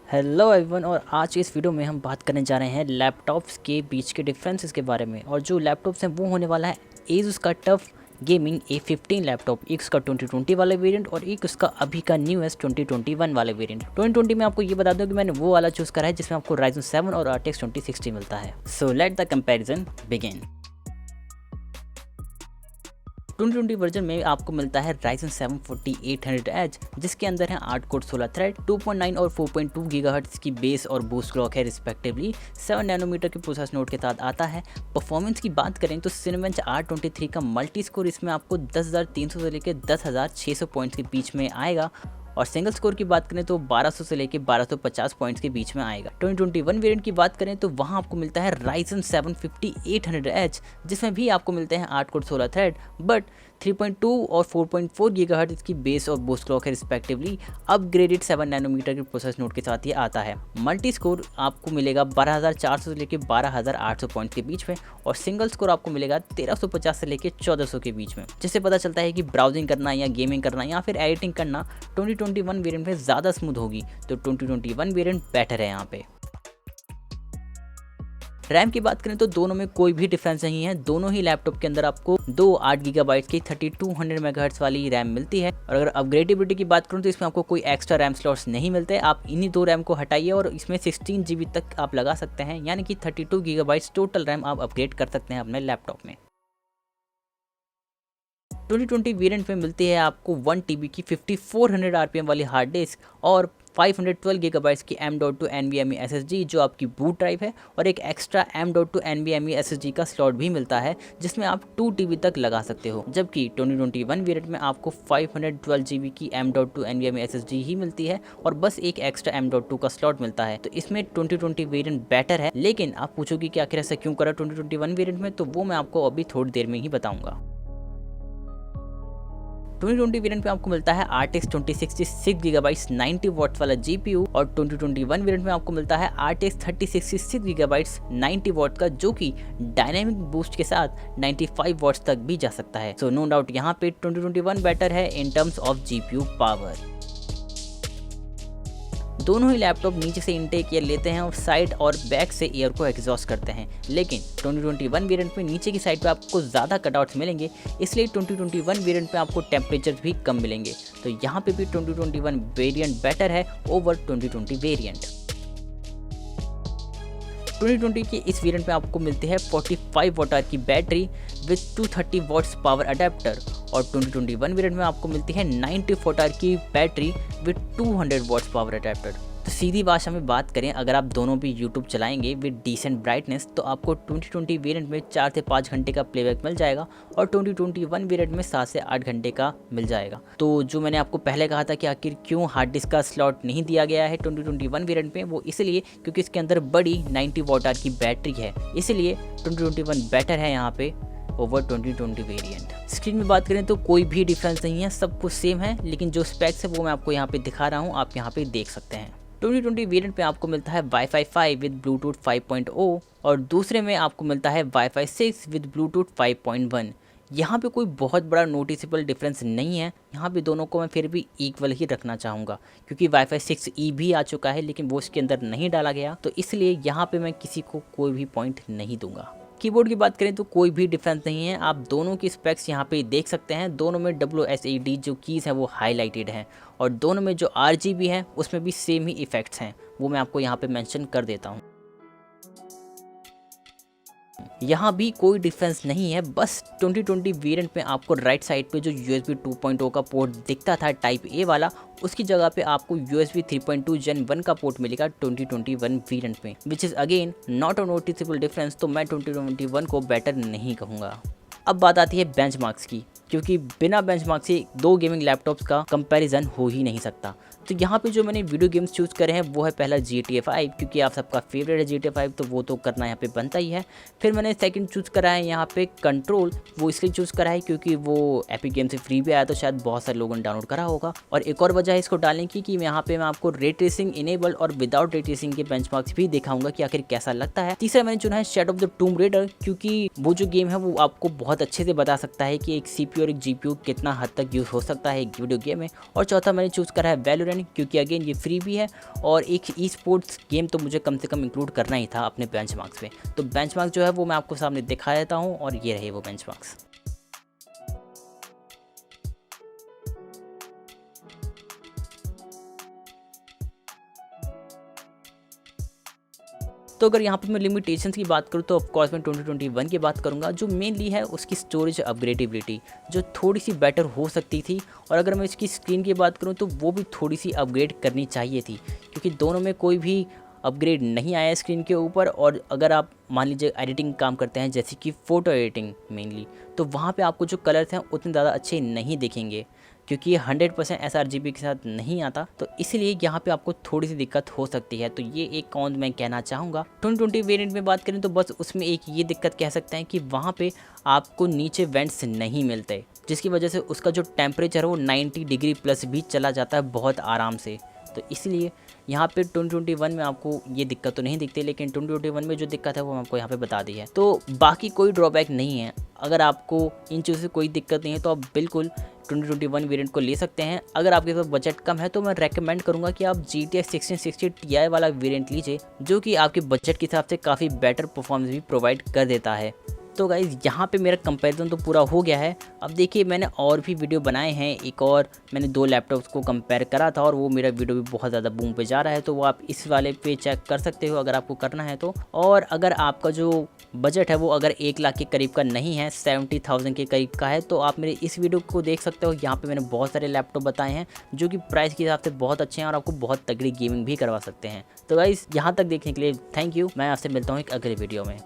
Hello everyone. और आज की इस वीडियो में हम बात करने जा रहे हैं लैपटॉप्स के बीच के डिफरेंसेस के बारे में। और जो लैपटॉप्स हैं वो होने वाला है एसुस का टफ गेमिंग A15 लैपटॉप, एक उसका 2020 वाला वेरिएंट और एक उसका अभी का न्यूएस्ट 2021 वाला वेरिएंट। 2020 में आपको ये बता दूं कि मैंने वो वाला चूज़ करा है जिसमें आपको Ryzen 7 और RTX 2060 मिलता है। So let the comparison begin. 2020 version में आपको मिलता है Ryzen 7 4800H जिसके अंदर है 8 कोर 16 थ्रेड, 2.9 और 4.2 गीगाहर्ट्ज़ की बेस और बूस्ट क्लॉक है रिस्पेक्टिवली। 7 नैनोमीटर के प्रोसेस नोड के साथ आता है। परफॉर्मेंस की बात करें तो Cinebench R23 का मल्टी स्कोर इसमें आपको 10,300 से लेकर 10,600 पॉइंट्स के बीच में आएगा। और सिंगल स्कोर की बात करें तो 1200 से लेकर 1250 पॉइंट्स के बीच में आएगा। 2021 वेरिएंट की बात करें तो वहाँ आपको मिलता है Ryzen 7 5800H जिसमें भी आपको मिलते हैं 8 कोर 16 थ्रेड, बट 3.2 और 4.4 गीगाहर्ट्ज़ इसकी बेस और बूस्ट क्लॉक है रिस्पेक्टिवली। अपग्रेडेड 7 नैनोमीटर के प्रोसेस नोड के साथ ये आता है। मल्टी स्कोर आपको मिलेगा 12,400 से लेकर 12,800 पॉइंट्स के बीच में और सिंगल स्कोर आपको मिलेगा 1350 से लेकर 1400 के बीच में। जिससे पता चलता है कि ब्राउजिंग करना या गेमिंग करना या फिर एडिटिंग करना 2021 वेरिएंट में ज़्यादा स्मूथ होगी। तो 2021 वेरिएंट बेटर है यहाँ पे। रैम की बात करें तो दोनों में कोई भी डिफरेंस नहीं है। दोनों ही लैपटॉप के अंदर आपको दो 8 गीगाबाइट की 3200 मेगाहर्ट्ज़ वाली रैम मिलती है। और अगर अपग्रेडेबिलिटी की बात करूं तो इसमें आपको कोई एक्स्ट्रा रैम स्लॉट्स नहीं मिलते। आप इन्हीं दो रैम को हटाइए और इसमें 16 GB तक आप लगा सकते हैं, यानी कि 32 गीगाबाइट्स टोटल रैम आप अपग्रेड कर सकते हैं अपने लैपटॉप में। 2020 वेरिएंट में मिलती है आपको 1 TB की 5400 RPM वाली हार्ड डिस्क और 512 गीगाबाइट्स की M.2 NVMe SSD जो आपकी बूट ड्राइव है, और एक एक्स्ट्रा M.2 NVMe SSD का स्लॉट भी मिलता है जिसमें आप 2 TB तक लगा सकते हो। जबकि 2021 वेरिएंट में आपको 512 GB की M.2 NVMe SSD ही मिलती है और बस एक एक्स्ट्रा M.2 का स्लॉट मिलता है। तो इसमें 2020 वेरिएंट बेटर है। लेकिन आप पूछोगे कि आखिर ऐसा क्यों करा 2021 वेरिएंट में, तो वो मैं आपको अभी थोड़ी देर में ही बताऊंगा। 2020 वेरिएंट पे आपको मिलता है RTX 2060 6 GB 90 वॉट्स वाला GPU और 2021 वेरिएंट में आपको मिलता है RTX 3060 6 GB 90 वॉट का, जो कि डायनामिक बूस्ट के साथ 95 वॉट्स तक भी जा सकता है। सो नो डाउट यहाँ पे 2021 बेटर है in terms of GPU power. दोनों ही लैपटॉप नीचे से इनटेक एयर लेते हैं और साइड और बैक से एयर को एग्जॉस्ट करते हैं। लेकिन 2021 वेरिएंट में नीचे की साइड पे आपको ज़्यादा कटआउट्स मिलेंगे, इसलिए 2021 वेरिएंट में आपको टेम्परेचर भी कम मिलेंगे। तो यहाँ पे भी 2021 वेरिएंट बेटर है ओवर 2020 वेरिएंट। 2020 के इस वेरिएंट में आपको मिलती है 45 वॉट आवर की battery with 230 watts power adapter और 2021 वेरिएंट में आपको मिलती है 90 वॉट आवर की battery with 200 watts power adapter. तो सीधी भाषा में बात करें, अगर आप दोनों भी यूट्यूब चलाएंगे विद डिसेंट ब्राइटनेस तो आपको 2020 वेरिएंट में 4 से 5 घंटे का प्लेबैक मिल जाएगा और 2021 वेरिएंट में 7 से 8 घंटे का मिल जाएगा। तो जो मैंने आपको पहले कहा था कि आखिर क्यों हार्ड डिस्क का स्लॉट नहीं दिया गया है 2021 वेरिएंट में, वो इसलिए क्योंकि इसके अंदर बड़ी 90 वॉट आवर की बैटरी है, इसलिए 2021 बेटर है यहाँ पे ओवर 2020 वेरिएंट। स्क्रीन में बात करें तो कोई भी डिफरेंस नहीं है, सब कुछ सेम है, लेकिन जो स्पेक्स है वो मैं आपको यहाँ पे दिखा रहा हूँ, आप यहाँ पे देख सकते हैं। 2020 वेरिएंट पे आपको मिलता है Wi-Fi 5 विद ब्लूटूथ 5.0 और दूसरे में आपको मिलता है Wi-Fi 6 विद ब्लूटूथ 5.1। यहाँ पे कोई बहुत बड़ा नोटिसेबल डिफरेंस नहीं है। यहाँ पे दोनों को मैं फिर भी इक्वल ही रखना चाहूँगा क्योंकि Wi-Fi 6E भी आ चुका है, लेकिन वो इसके अंदर नहीं डाला गया, तो इसलिए यहाँ पे मैं किसी को कोई भी पॉइंट नहीं दूंगा। कीबोर्ड की बात करें तो कोई भी डिफरेंस नहीं है, आप दोनों की स्पेक्स यहाँ पे देख सकते हैं। दोनों में WSAD जो कीज़ हैं वो हाईलाइटेड हैं और दोनों में जो RGB है उसमें भी सेम ही इफ़ेक्ट्स हैं, वो मैं आपको यहाँ पे मेंशन कर देता हूँ। यहाँ भी कोई डिफरेंस नहीं है, बस 2020 वेरिएंट में आपको राइट साइड पे जो USB 2.0 का पोर्ट दिखता था टाइप A वाला, उसकी जगह पे आपको USB 3.2 Gen 1 का पोर्ट मिलेगा 2021 वेरिएंट में, which is again not a noticeable difference. तो मैं 2021 को बेटर नहीं कहूँगा। अब बात आती है बेंचमार्क्स की, क्योंकि बिना बेंचमार्क से दो गेमिंग लैपटॉप्स का कंपैरिजन हो ही नहीं सकता। तो यहाँ पे जो मैंने वीडियो गेम्स चूज़ करे हैं वो है पहला GTA 5, क्योंकि आप सबका फेवरेट है GTA 5, तो वो तो करना यहाँ पे बनता ही है। फिर मैंने सेकंड चूज़ करा है यहाँ पे कंट्रोल, वो इसलिए चूज़ करा है क्योंकि वो एपिक गेम से फ्री भी आया, तो शायद बहुत सारे लोगों ने डाउनलोड करा होगा। और एक और वजह है इसको डालने की कि यहाँ पे मैं आपको रे ट्रेसिंग इनेबल और विदाउट रे ट्रेसिंग के बेंचमार्क्स भी दिखाऊंगा कि आखिर कैसा लगता है। तीसरा मैंने चुना है शैडो ऑफ द टूम रेडर, क्योंकि वो जो गेम है वो आपको बहुत अच्छे से बता सकता है कि एक CPU और एक GPU कितना हद तक यूज़ हो सकता है एक वीडियो गेम में। और चौथा मैंने चूज़ करा है वैलोरेंट, 7, क्योंकि अगेन ये फ्री भी है और एक ई स्पोर्ट्स गेम तो मुझे कम से कम इंक्लूड करना ही था अपने बेंचमार्क्स में। तो बेंचमार्क जो है वो मैं आपको सामने दिखा देता हूँ और ये रहे वो बेंचमार्क्स। तो अगर यहाँ पर मैं लिमिटेशंस की बात करूँ तो ऑफकोर्स मैं 2021 की बात करूँगा, जो मेनली है उसकी स्टोरेज अपग्रेडेबिलिटी जो थोड़ी सी बेटर हो सकती थी। और अगर मैं इसकी स्क्रीन की बात करूँ तो वो भी थोड़ी सी अपग्रेड करनी चाहिए थी, क्योंकि दोनों में कोई भी अपग्रेड नहीं आया स्क्रीन के ऊपर। और अगर आप मान लीजिए एडिटिंग काम करते हैं जैसे कि फ़ोटो एडिटिंग मेनली, तो वहाँ पे आपको जो कलर्स हैं उतने ज़्यादा अच्छे नहीं दिखेंगे, क्योंकि ये 100% sRGB के साथ नहीं आता। तो इसलिए यहाँ पे आपको थोड़ी सी दिक्कत हो सकती है। तो ये एक कौन मैं कहना चाहूँगा। 2020 वेरिएंट में बात करें तो बस उसमें एक ये दिक्कत कह सकते हैं कि वहाँ पे आपको नीचे वेंट्स नहीं मिलते, जिसकी वजह से उसका जो टेम्परेचर है वो 90 डिग्री प्लस भी चला जाता है बहुत आराम से। तो इसलिए यहाँ पे 2021 में आपको ये दिक्कत तो नहीं दिखती, लेकिन 2021 में जो दिक्कत है वो आपको यहाँ पे बता दी है। तो बाकी कोई ड्रॉबैक नहीं है। अगर आपको इन चीज़ों से कोई दिक्कत नहीं है तो आप बिल्कुल 2021 वेरिएंट को ले सकते हैं। अगर आपके पास बजट कम है तो मैं रेकमेंड करूंगा कि आप GTX 1660 Ti वाला वेरिएंट लीजिए, जो कि आपके बजट के हिसाब से काफ़ी बेटर परफॉर्मेंस भी प्रोवाइड कर देता है। तो गाइज़ यहाँ पे मेरा कंपैरिजन तो पूरा हो गया है। अब देखिए मैंने और भी वीडियो बनाए हैं, एक और मैंने 2 लैपटॉप्स को कंपेयर करा था और वो मेरा वीडियो भी बहुत ज़्यादा बूम पे जा रहा है, तो वो आप इस वाले पे चेक कर सकते हो अगर आपको करना है तो। और अगर आपका जो बजट है वो अगर 1 लाख के करीब का नहीं है, 70,000 के करीब का है, तो आप मेरे इस वीडियो को देख सकते हो। यहाँ पे मैंने बहुत सारे लैपटॉप बताए हैं जो कि प्राइस के हिसाब से बहुत अच्छे हैं और आपको बहुत तगड़ी गेमिंग भी करवा सकते हैं। तो गाइज़ यहाँ तक देखने के लिए थैंक यू। मैं आपसे मिलता हूँ एक अगले वीडियो में।